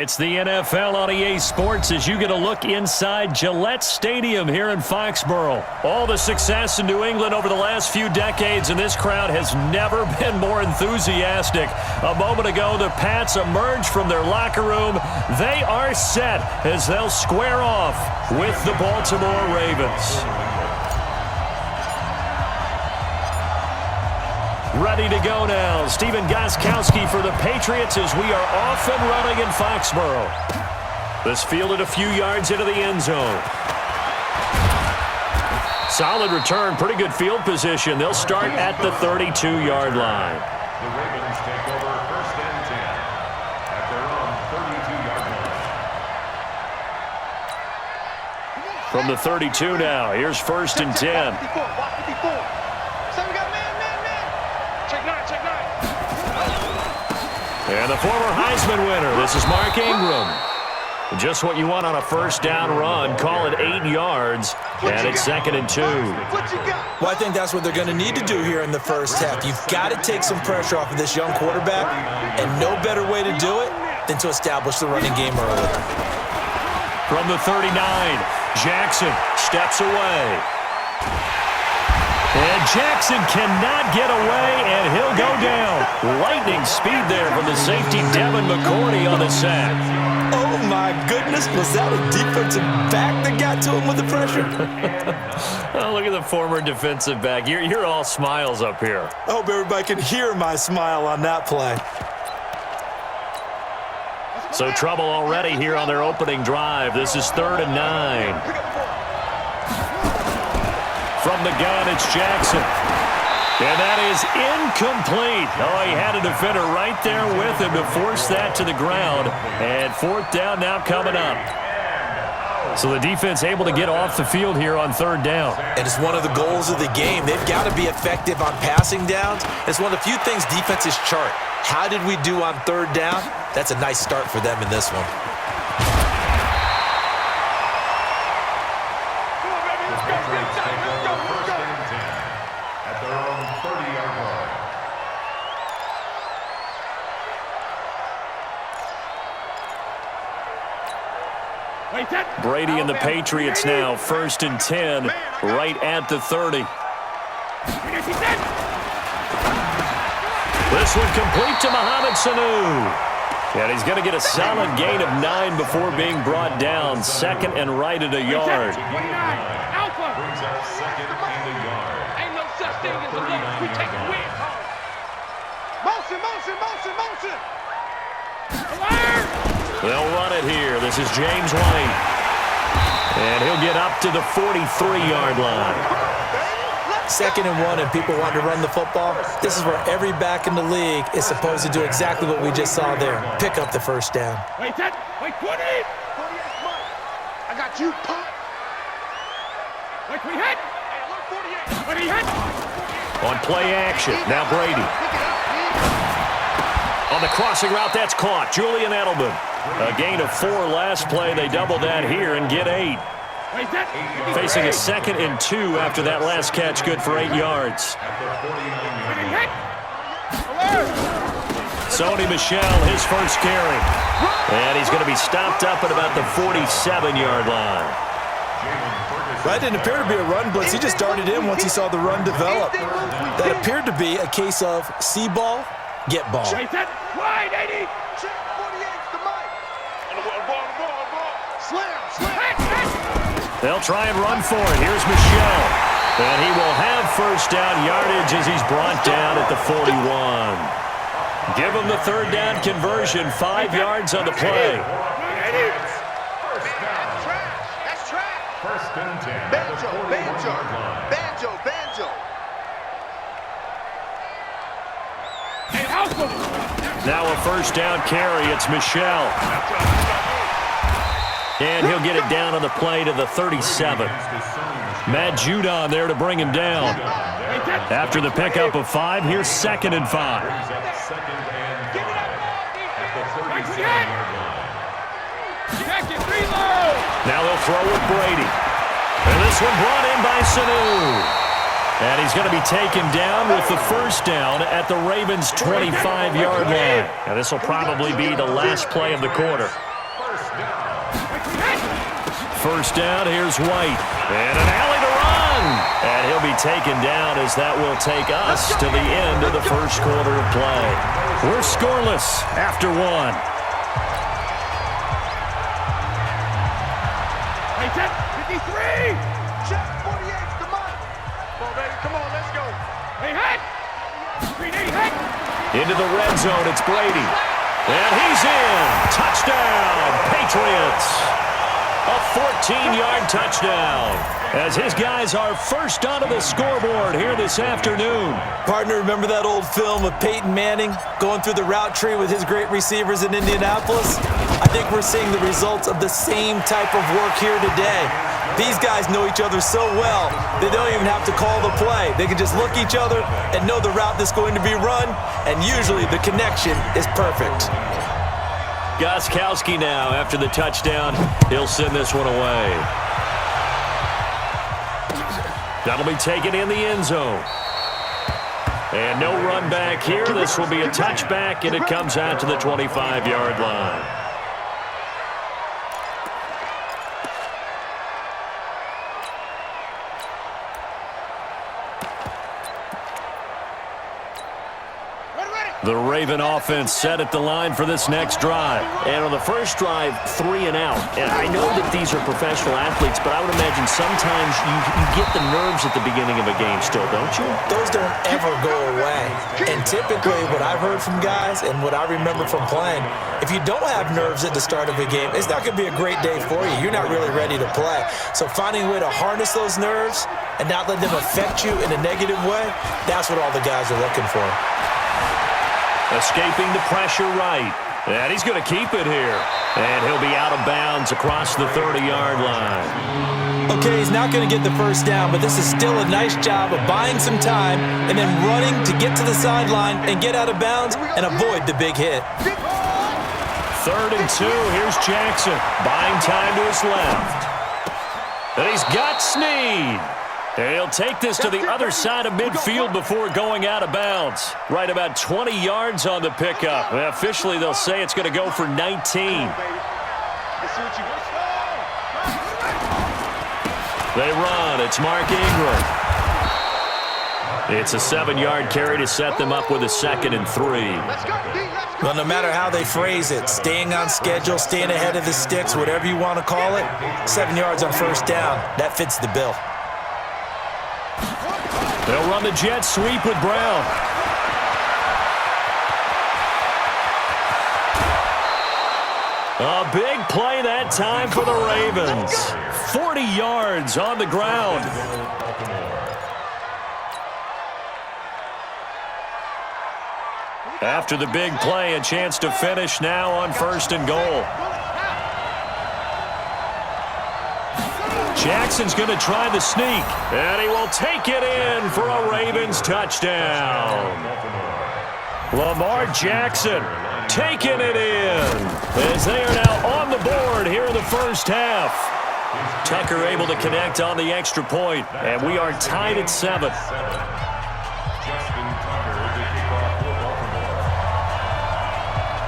It's the NFL on EA Sports as you get a look inside Gillette Stadium here in Foxborough. All the success in New England over the last few decades, and this crowd has never been more enthusiastic. A moment ago, the Pats emerged from their locker room. They are set as they'll square off with the Baltimore Ravens. Ready to go now. Stephen Gostkowski for the Patriots as we are off and running in Foxborough. This fielded a few yards into the end zone. Solid return, pretty good field position. They'll start at the 32-yard line. The Ravens take over first and 10 at their own 32-yard line. From the 32 now, here's first and 10. And the former Heisman winner, this is Mark Ingram. Just what you want on a first down run. Call it 8 yards, and it's second and 2. Well, I think that's what they're going to need to do here in the first half. You've got to take some pressure off of this young quarterback, and no better way to do it than to establish the running game early. From the 39, Jackson steps away. And Jackson cannot get away, and he'll go down. Lightning speed there from the safety, Devin McCourty, on the sack. Oh, my goodness. Was that a defensive back that got to him with the pressure? Oh, look at the former defensive back. You're all smiles up here. I hope everybody can hear my smile on that play. So trouble already here on their opening drive. This is 3rd and 9. From the gun, it's Jackson. And that is incomplete. Oh, he had a defender right there with him to force that to the ground. And 4th down now coming up. So the defense able to get off the field here on 3rd down. And it's one of the goals of the game. They've got to be effective on passing downs. It's one of the few things defenses chart. How did we do on 3rd down? That's a nice start for them in this one. Brady and the Patriots now, 1st and 10, right at the 30. This one complete to Mohamed Sanu. And he's going to get a solid gain of 9 before being brought down. 2nd and right at a yard. Brings up 2nd and a yard. Ain't no such thing as a loss. We take a win. Motion. They'll run it here. This is James White. And he'll get up to the 43-yard line. 2nd and 1, and people want to run the football. This is where every back in the league is supposed to do exactly what we just saw there. Pick up the first down. Wait, 20. I got you, pop. Wait, we hit. What he hit? On play action, now Brady. On the crossing route, that's caught. Julian Edelman. A gain of 4 last play. They double that here and get 8. Facing a 2nd and 2 after that last catch, good for 8 yards. Sony Michel, his first carry. And he's going to be stopped up at about the 47-yard line. That didn't appear to be a run blitz. He just darted in once he saw the run develop. That appeared to be a case of see ball, get ball. Wide 80. They'll try and run for it. Here's Michel. And he will have first down yardage as he's brought down at the 41. Give him the 3rd down conversion. 5 yards on the play. That's trash. 1st and 10. Banjo. Now a first down carry. It's Michel. And he'll get it down on the play to the 37. Matt Judon there to bring him down. After the pickup of 5, here's 2nd and 5. Now they'll throw with Brady. And this one brought in by Sanu. And he's going to be taken down with the first down at the Ravens' 25-yard line. And this will probably be the last play of the quarter. First down, here's White. And an alley to run. And he'll be taken down as that will take us to the end of the first quarter of play. We're scoreless after one. Hey, 53! Check 48, come on. Come on, baby, come on, let's go. Hey, head! Head! Into the red zone, it's Brady. And he's in. Touchdown, Patriots. A 14-yard touchdown as his guys are first onto the scoreboard here this afternoon. Partner, remember that old film of Peyton Manning going through the route tree with his great receivers in Indianapolis? I think we're seeing the results of the same type of work here today. These guys know each other so well, they don't even have to call the play. They can just look each other and know the route that's going to be run, and usually the connection is perfect. Gostkowski now after the touchdown. He'll send this one away. That'll be taken in the end zone. And no run back here. This will be a touchback, and it comes out to the 25-yard line. The Raven offense set at the line for this next drive. And on the first drive, 3 and out. And I know that these are professional athletes, but I would imagine sometimes you get the nerves at the beginning of a game still, don't you? Those don't ever go away. And typically what I've heard from guys and what I remember from playing, if you don't have nerves at the start of a game, it's not going to be a great day for you. You're not really ready to play. So finding a way to harness those nerves and not let them affect you in a negative way, that's what all the guys are looking for. Escaping the pressure right. And he's going to keep it here. And he'll be out of bounds across the 30-yard line. Okay, he's not going to get the first down, but this is still a nice job of buying some time and then running to get to the sideline and get out of bounds and avoid the big hit. 3rd and 2. Here's Jackson. Buying time to his left. And he's got Snead. And he'll take this to the other side of midfield before going out of bounds. Right about 20 yards on the pickup. And officially, they'll say it's going to go for 19. They run. It's Mark Ingram. It's a 7-yard carry to set them up with a 2nd and 3. Well, no matter how they phrase it, staying on schedule, staying ahead of the sticks, whatever you want to call it, 7 yards on first down, that fits the bill. They'll run the jet sweep with Brown. A big play that time for the Ravens. 40 yards on the ground. After the big play, a chance to finish now on 1st and goal. Jackson's going to try the sneak, and he will take it in for a Ravens touchdown. Lamar Jackson taking it in as they are now on the board here in the first half. Tucker able to connect on the extra point, and we are tied at 7.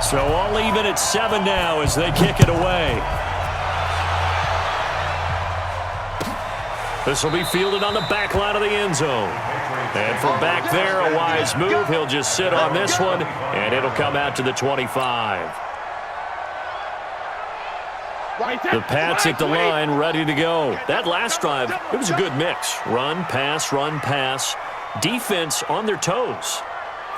So all even at 7 now as they kick it away. This will be fielded on the back line of the end zone. And from back there, a wise move. He'll just sit on this one, and it'll come out to the 25. The Pats at the line, ready to go. That last drive, it was a good mix. Run, pass, defense on their toes.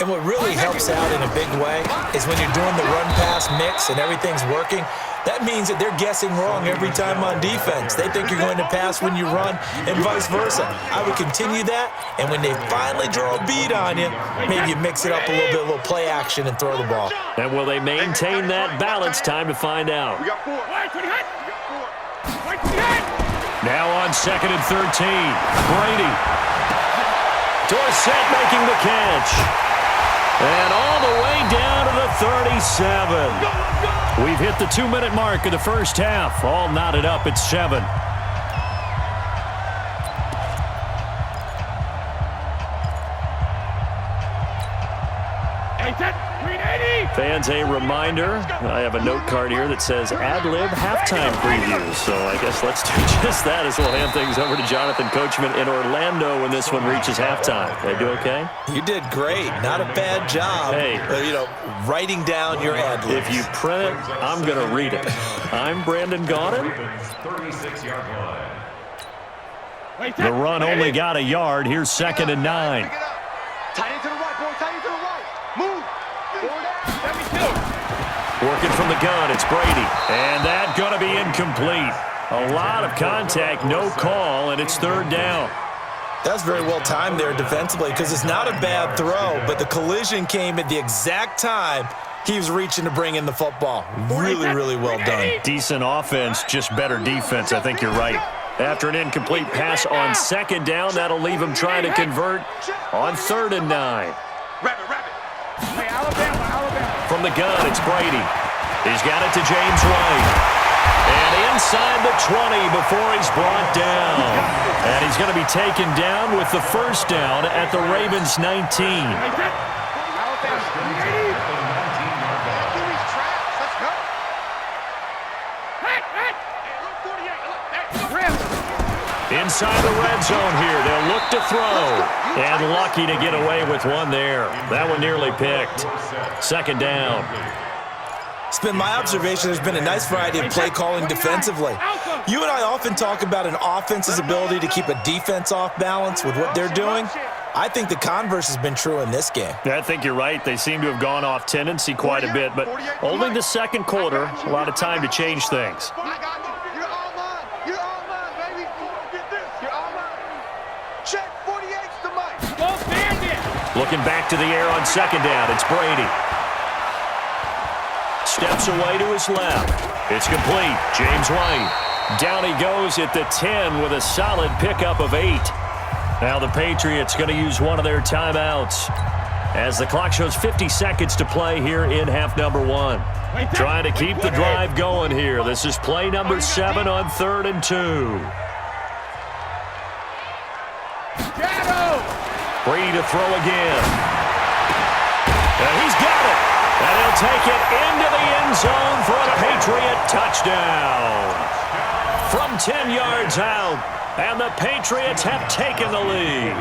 And what really helps out in a big way is when you're doing the run-pass mix and everything's working, that means that they're guessing wrong every time on defense. They think you're going to pass when you run and vice versa. I would continue that, and when they finally draw a bead on you, maybe you mix it up a little bit, a little play action and throw the ball. And will they maintain that balance? Time to find out. Now on 2nd and 13, Brady. Dorsett making the catch. And all the way down to the 37. We've hit the 2-minute mark of the first half. All knotted up at 7. Fans, a reminder, I have a note card here that says ad-lib halftime previews. So I guess let's do just that as we'll hand things over to Jonathan Coachman in Orlando when this one reaches halftime. Did I do okay? You did great. Not a bad job. Hey. Writing down your ad-libs. If you print it, I'm going to read it. I'm Brandon Gaudin. 36-yard line. The run only got a yard. Here's 2nd and 9. Tight end to the right, boy. Tight end to the right. Move. Let me kill. Working from the gun, it's Brady. And that's going to be incomplete. A lot of contact, no call, and it's 3rd down. That's very well timed there defensively because it's not a bad throw, but the collision came at the exact time he was reaching to bring in the football. Really, really well done. Decent offense, just better defense. I think you're right. After an incomplete pass on 2nd down, that'll leave him trying to convert on 3rd and 9. Rabbit. Hey, Alabama. From the gun, it's Brady. He's got it to James White. And inside the 20 before he's brought down. And he's going to be taken down with the 1st down at the Ravens 19. Inside the red zone here. They'll look to throw. And lucky to get away with one there. That one nearly picked. 2nd down. It's been my observation there's been a nice variety of play calling defensively. You and I often talk about an offense's ability to keep a defense off balance with what they're doing. I think the converse has been true in this game. I think you're right. They seem to have gone off tendency quite a bit, but only the 2nd quarter. A lot of time to change things. You're all mine. You're all mine, baby. Get this. You're all mine. Check 48's the mic. Go Bandit. Looking back to the air on 2nd down. It's Brady. Steps away to his left. It's complete. James White. Down he goes at the 10 with a solid pickup of 8. Now the Patriots going to use one of their timeouts as the clock shows 50 seconds to play here in half number 1. Trying to keep the drive going here. This is play number 7 on 3rd and 2. Brady to throw again. And he's got it. And he'll take it into the end zone for a Patriot touchdown. From 10 yards out, and the Patriots have taken the lead.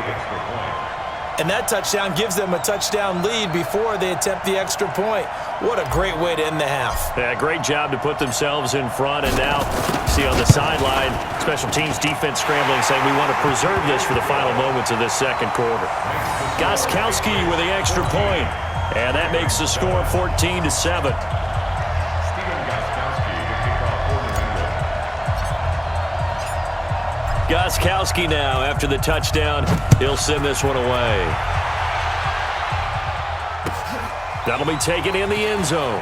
And that touchdown gives them a touchdown lead before they attempt the extra point. What a great way to end the half. Yeah, great job to put themselves in front. And now, see on the sideline, special teams defense scrambling, saying we want to preserve this for the final moments of this 2nd quarter. Gostkowski with the extra point. And that makes the score 14-7. Gostkowski now, after the touchdown, he'll send this one away. That'll be taken in the end zone.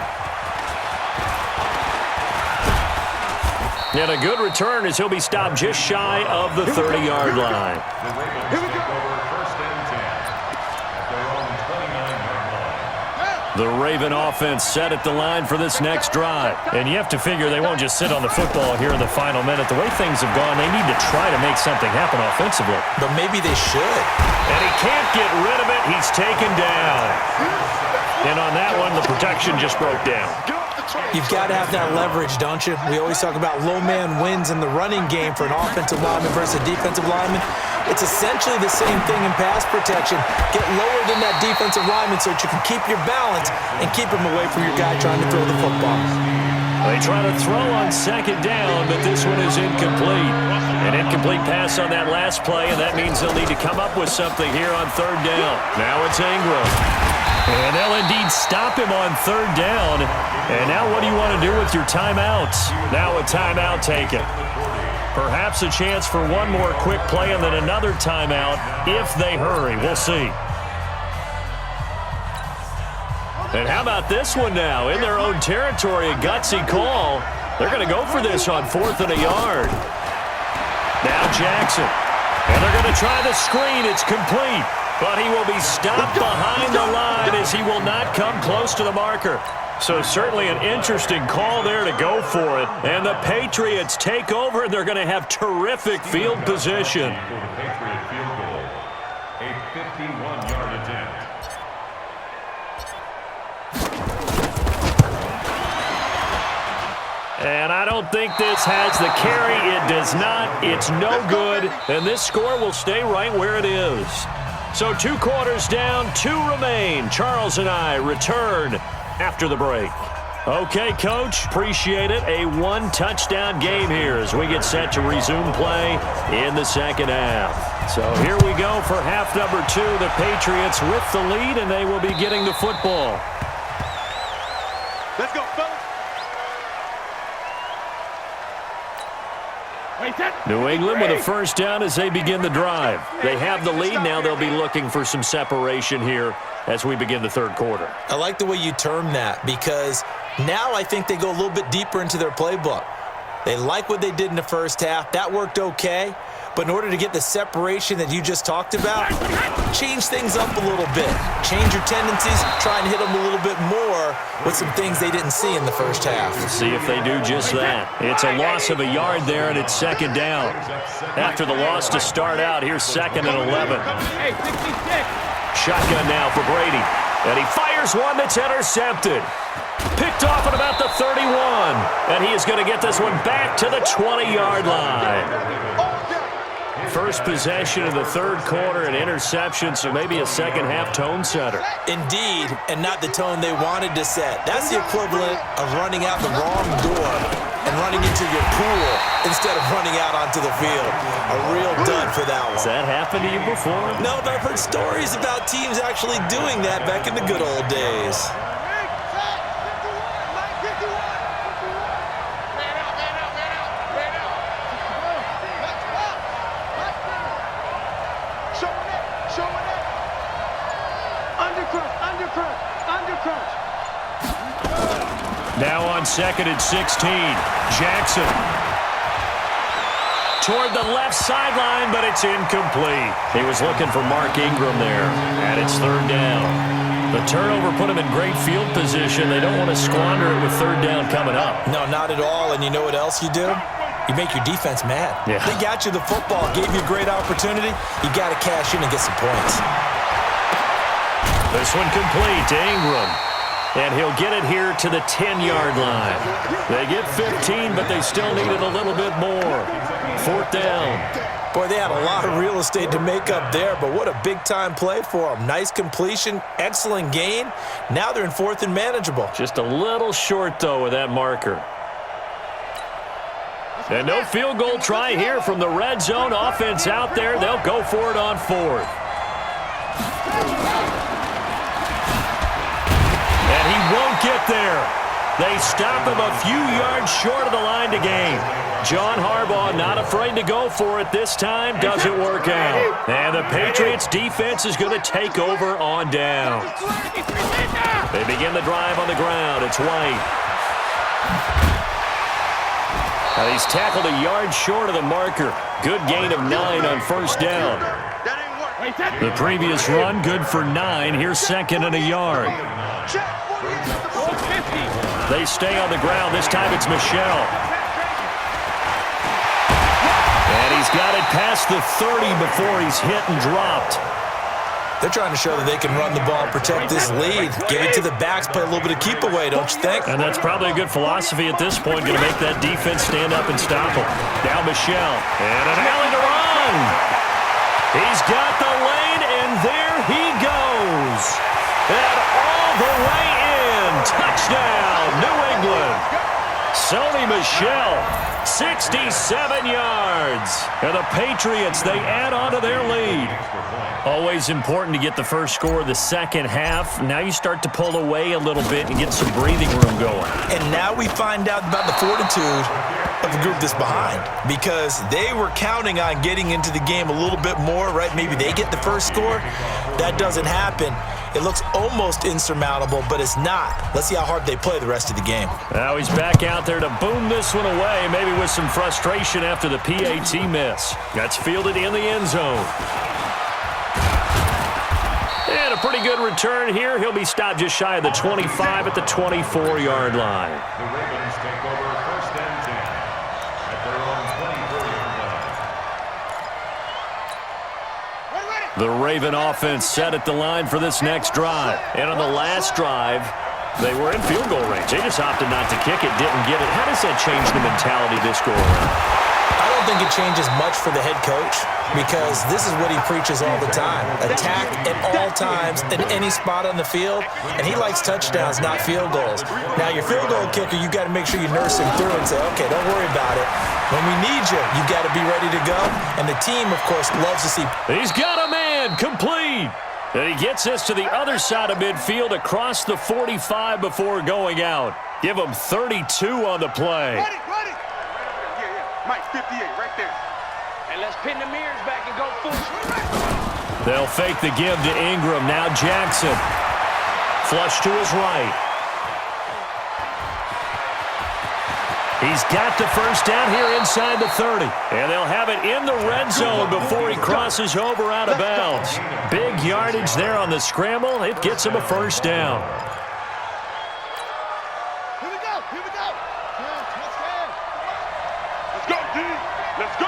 And a good return as he'll be stopped just shy of the 30-yard line. The Ravens take over 1st and 10 at their own 29-yard line. The Raven offense set at the line for this next drive. And you have to figure they won't just sit on the football here in the final minute. The way things have gone, they need to try to make something happen offensively. But maybe they should. And he can't get rid of it. He's taken down. And on that one, the protection just broke down. You've got to have that leverage, don't you? We always talk about low man wins in the running game for an offensive lineman versus a defensive lineman. It's essentially the same thing in pass protection. Get lower than that defensive lineman so that you can keep your balance and keep him away from your guy trying to throw the football. They try to throw on 2nd down, but this one is incomplete. An incomplete pass on that last play, and that means they'll need to come up with something here on 3rd down. Now it's Ingram. And they'll indeed stop him on 3rd down. And now what do you want to do with your timeouts? Now a timeout taken. Perhaps a chance for one more quick play and then another timeout if they hurry. We'll see. And how about this one now? In their own territory, a gutsy call. They're going to go for this on 4th and a yard. Now Jackson. And they're going to try the screen. It's complete. But he will be stopped behind the line as he will not come close to the marker. So certainly an interesting call there to go for it. And the Patriots take over, and they're going to have terrific field position. For the Patriot field goal, a 51-yard attempt. And I don't think this has the carry. It does not. It's no good. And this score will stay right where it is. So 2 quarters down, 2 remain. Charles and I return after the break. Okay, Coach, appreciate it. A 1-touchdown game here as we get set to resume play in the second half. So here we go for half number 2. The Patriots with the lead, and they will be getting the football. Let's go, fellas. New England with a first down as they begin the drive. They have the lead. Now they'll be looking for some separation here as we begin the third quarter. I like the way you term that because now I think they go a little bit deeper into their playbook. They like what they did in the first half. That worked okay. But in order to get the separation that you just talked about, change things up a little bit. Change your tendencies, try and hit them a little bit more with some things they didn't see in the first half. See if they do just that. It's a loss of a yard there, and it's second down. After the loss to start out, here's 2nd and 11. Shotgun now for Brady. And he fires one that's intercepted. Picked off at about the 31. And he is going to get this one back to the 20-yard line. First possession of the third quarter, an interception, so maybe a second-half tone setter. Indeed, and not the tone they wanted to set. That's the equivalent of running out the wrong door and running into your pool instead of running out onto the field. A real dud for that one. Has that happened to you before? No, but I've heard stories about teams actually doing that back in the good old days. Now on 2nd and 16, Jackson. Toward the left sideline, but it's incomplete. He was looking for Mark Ingram there, and it's third down. The turnover put him in great field position. They don't want to squander it with third down coming up. No, not at all, and you know what else you do? You make your defense mad. Yeah. They got you the football, gave you a great opportunity. You got to cash in and get some points. This one complete to Ingram. And he'll get it here to the 10-yard line. They get 15, but they still need it a little bit more. Fourth down. Boy, they had a lot of real estate to make up there, but what a big-time play for them. Nice completion, excellent gain. Now they're in 4th and manageable. Just a little short, though, with that marker. And no field goal try here from the red zone. Offense out there. They'll go for it on 4th. And he won't get there. They stop him a few yards short of the line to gain. John Harbaugh not afraid to go for it this time. Doesn't work out. And the Patriots defense is going to take over on down. They begin the drive on the ground. It's White. Now he's tackled a yard short of the marker. Good gain of 9 on first down. The previous run, good for 9. Here's 2nd and a yard. They stay on the ground. This time it's Michelle. And he's got it past the 30 before he's hit and dropped. They're trying to show that they can run the ball, protect this lead, give it to the backs, play a little bit of keep away, don't you think? And that's probably a good philosophy at this point, going to make that defense stand up and stop him. Now Michelle, and an alley to run. He's got the lane, and there he goes. And all the way in. Touchdown, New England. Sony Michel, 67 yards. And the Patriots, they add on to their lead. Always important to get the first score of the second half. Now you start to pull away a little bit and get some breathing room going. And now we find out about the fortitude of the group that's behind, because they were counting on getting into the game a little bit more, right? Maybe they get the first score. That doesn't happen. It looks almost insurmountable, but it's not. Let's see how hard they play the rest of the game. Now he's back out there to boom this one away, maybe with some frustration after the PAT miss. That's fielded in the end zone. And a pretty good return here. He'll be stopped just shy of the 25 at the 24-yard line. The Ravens take over first and 10 at their own 24-yard line. The Raven offense set at the line for this next drive. And on the last drive, They were in field goal range. They just opted not to kick it, didn't get it. How does that change the mentality this go around? I don't think it changes much for the head coach because this is what he preaches all the time. Attack at all times in any spot on the field, and he likes touchdowns, not field goals. Now, your field goal kicker, you got to make sure you nurse him through and say, okay, don't worry about it. When we need you, you got to be ready to go. And the team, of course, loves to see. He's got a man, complete. And he gets this to the other side of midfield across the 45 before going out. Give him 32 on the play. Ready. Yeah. Mike, 58, right there. And let's pin the mirrors back and go full swing. They'll fake the give to Ingram. Now Jackson. Flush to his right. He's got the first down here inside the 30. And they'll have it in the red zone before he crosses over out of bounds. Big yardage there on the scramble. It gets him a first down. Here we go. Let's go, D. Let's go.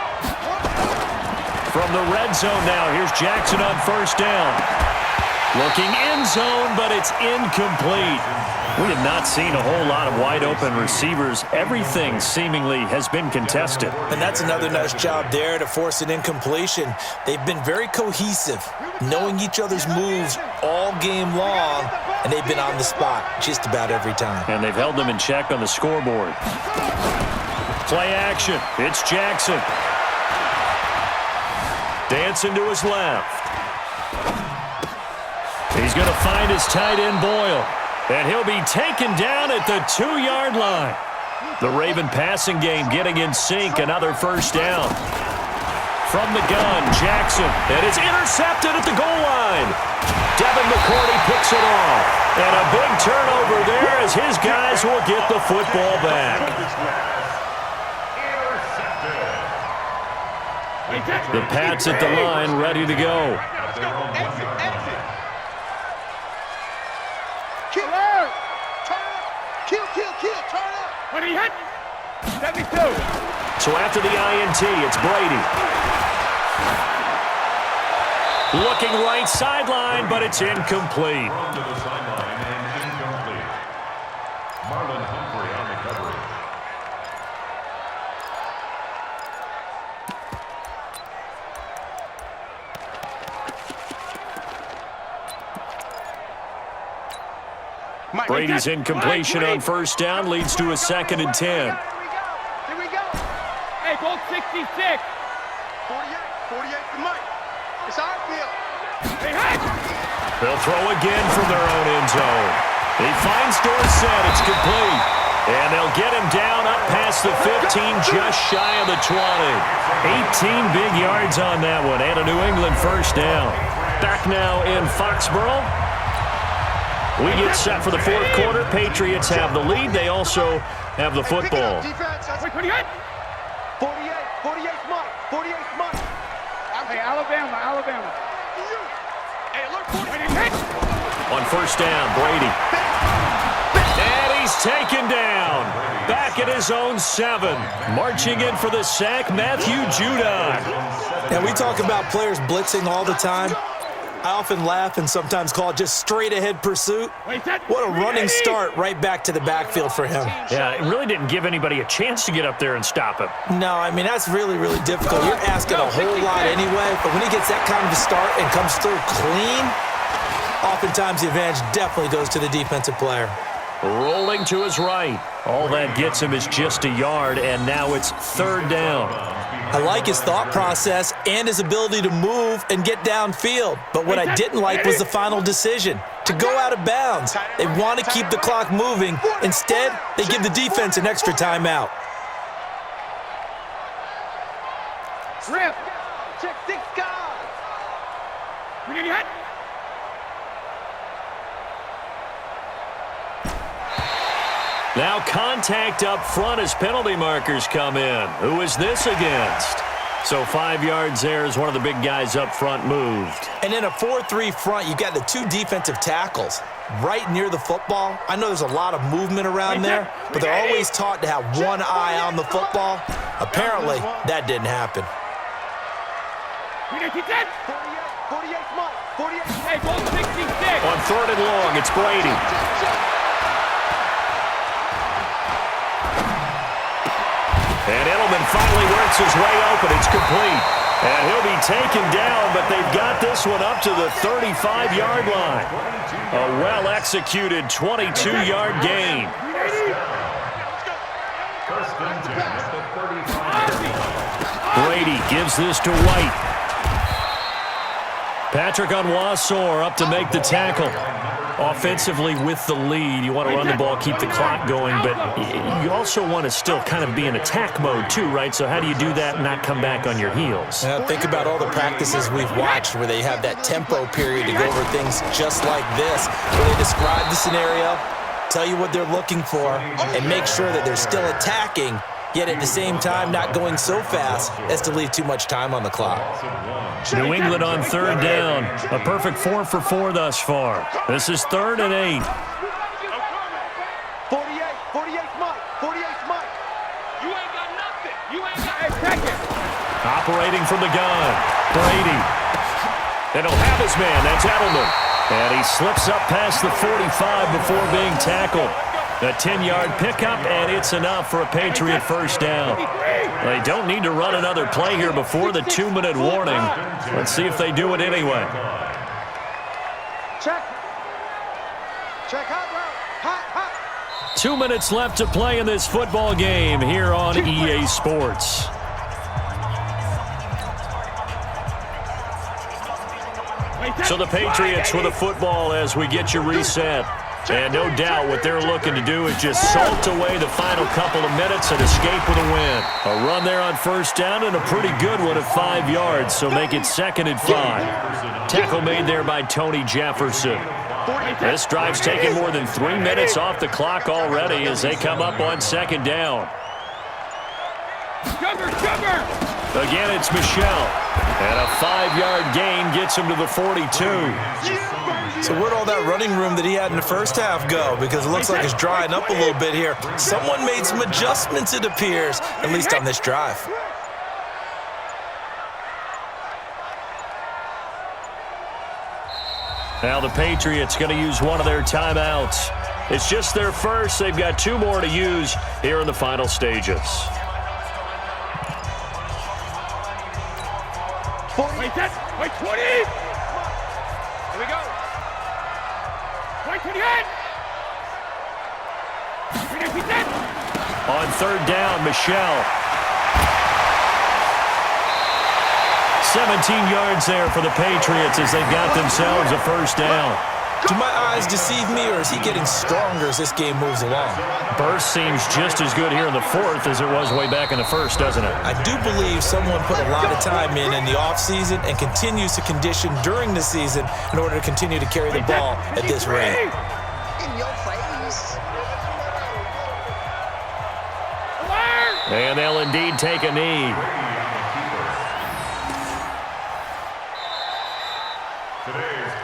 From the red zone now, here's Jackson on first down. Looking end zone, but it's incomplete. We have not seen a whole lot of wide-open receivers. Everything seemingly has been contested. And that's another nice job there to force an incompletion. They've been very cohesive, knowing each other's moves all game long, and they've been on the spot just about every time. And they've held them in check on the scoreboard. Play action. It's Jackson. Dancing to his left. He's going to find his tight end, Boyle. And he'll be taken down at the 2-yard line. The Raven passing game getting in sync. Another first down. From the gun, Jackson. And it's intercepted at the goal line. Devin McCourty picks it off. And a big turnover there as his guys will get the football back. The Pats at the line, ready to go. Exit. Kill, turn up. When he hit, 72. So after the INT, it's Brady. Looking right sideline, but it's incomplete. Thrown to the sideline and incomplete. Marlon Humphrey on the coverage. Brady's incompletion on first down leads to a 2nd and 10. Here we go. Hey, goal 66. 48 for Mike. It's our field. Hey, hey. They'll throw again from their own end zone. He finds Dorsett. It's complete. And they'll get him down up past the 15, just shy of the 20. 18 big yards on that one, and a New England first down. Back now in Foxborough. We get set for the fourth quarter. Patriots have the lead. They also have the football. 48, 48 Mike. 48 Mike. Hey, Alabama. Hey, look, 48. On first down, Brady. And he's taken down. Back at his own 7. Marching in for the sack, Matthew Judon. And we talk about players blitzing all the time. I often laugh and sometimes call it just straight-ahead pursuit. What a running start right back to the backfield for him. Yeah, it really didn't give anybody a chance to get up there and stop him. No, I mean, that's really, really difficult. You're asking a whole lot anyway, but when he gets that kind of a start and comes through clean, oftentimes the advantage definitely goes to the defensive player. Rolling to his right. All that gets him is just a yard, and now it's 3rd down. I like his thought process and his ability to move and get downfield. But what I didn't like was the final decision, to go out of bounds. They want to keep the clock moving. Instead, they give the defense an extra timeout. Rip. Check 6 guys. We need hit. Now contact up front as penalty markers come in. Who is this against? So 5 yards there as one of the big guys up front moved. And in a 4-3 front, you got the 2 defensive tackles right near the football. I know there's a lot of movement around there, but they're always taught to have one eye on the football. Apparently, that didn't happen. 48 Mike. 48. Hey, goal 66. On 3rd and long, it's Brady. And Edelman finally works his way open. It's complete. And he'll be taken down, but they've got this one up to the 35-yard line. A well-executed 22-yard gain. First and 10 at the 35. Brady gives this to White. Patrick Onwuasor up to make the tackle. Offensively with the lead, you want to run the ball, keep the clock going, but you also want to still kind of be in attack mode too, right? So how do you do that and not come back on your heels? Think about all the practices we've watched where they have that tempo period to go over things just like this, where they describe the scenario, tell you what they're looking for, and make sure that they're still attacking, yet at the same time not going so fast as to leave too much time on the clock. New England on third down. A perfect 4 for 4 thus far. This is 3rd and 8. 48 Mike. 48 Mike. You ain't got nothing. You ain't got a second. Operating from the gun. Brady. And he'll have his man. That's Edelman. And he slips up past the 45 before being tackled. A 10-yard pickup, and it's enough for a Patriot first down. They don't need to run another play here before the 2-minute warning. Let's see if they do it anyway. Check. Hot route. Hot. 2 minutes left to play in this football game here on EA Sports. So the Patriots with a football as we get you reset. And no doubt what they're looking to do is just salt away the final couple of minutes and escape with a win. A run there on first down and a pretty good one at 5 yards, so make it 2nd and 5. Tackle made there by Tony Jefferson. This drive's taken more than 3 minutes off the clock already as they come up on 2nd down. Again, it's Michel. And a 5-yard gain gets him to the 42. So where'd all that running room that he had in the first half go? Because it looks like it's drying up a little bit here. Someone made some adjustments, it appears, at least on this drive. Now the Patriots going to use one of their timeouts. It's just their first. They've got 2 more to use here in the final stages. Wait, 20. Here we go. Wait, 28. On 3rd down, Michel. 17 yards there for the Patriots as they've got themselves a first down. Do my eyes deceive me, or is he getting stronger as this game moves along? Burst seems just as good here in the 4th as it was way back in the 1st, doesn't it? I do believe someone put a lot of time in the offseason and continues to condition during the season in order to continue to carry the ball at this rate. In your face. And they'll indeed take a knee.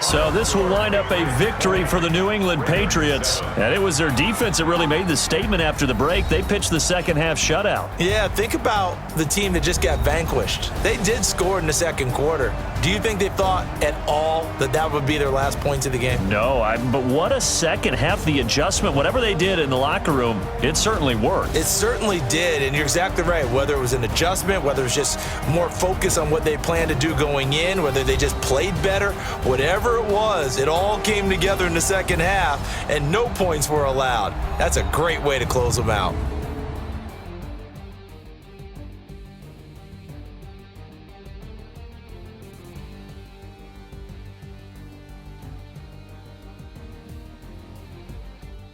So this will wind up a victory for the New England Patriots. And it was their defense that really made the statement after the break. They pitched the second half shutout. Yeah, think about the team that just got vanquished. They did score in the 2nd quarter. Do you think they thought at all that that would be their last points of the game? No, but what a second half. The adjustment, whatever they did in the locker room, it certainly worked. It certainly did, and you're exactly right. Whether it was an adjustment, whether it was just more focus on what they planned to do going in, whether they just played better, whatever it was, it all came together in the second half, and no points were allowed. That's a great way to close them out.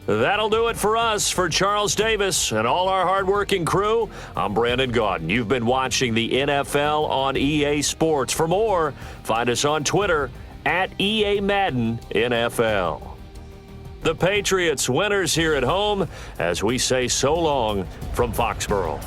That'll do it for us. For Charles Davis and all our hardworking crew, I'm Brandon Gaudin. You've been watching the NFL on EA Sports. For more, find us on Twitter at EA Madden NFL. The Patriots winners here at home as we say so long from Foxborough.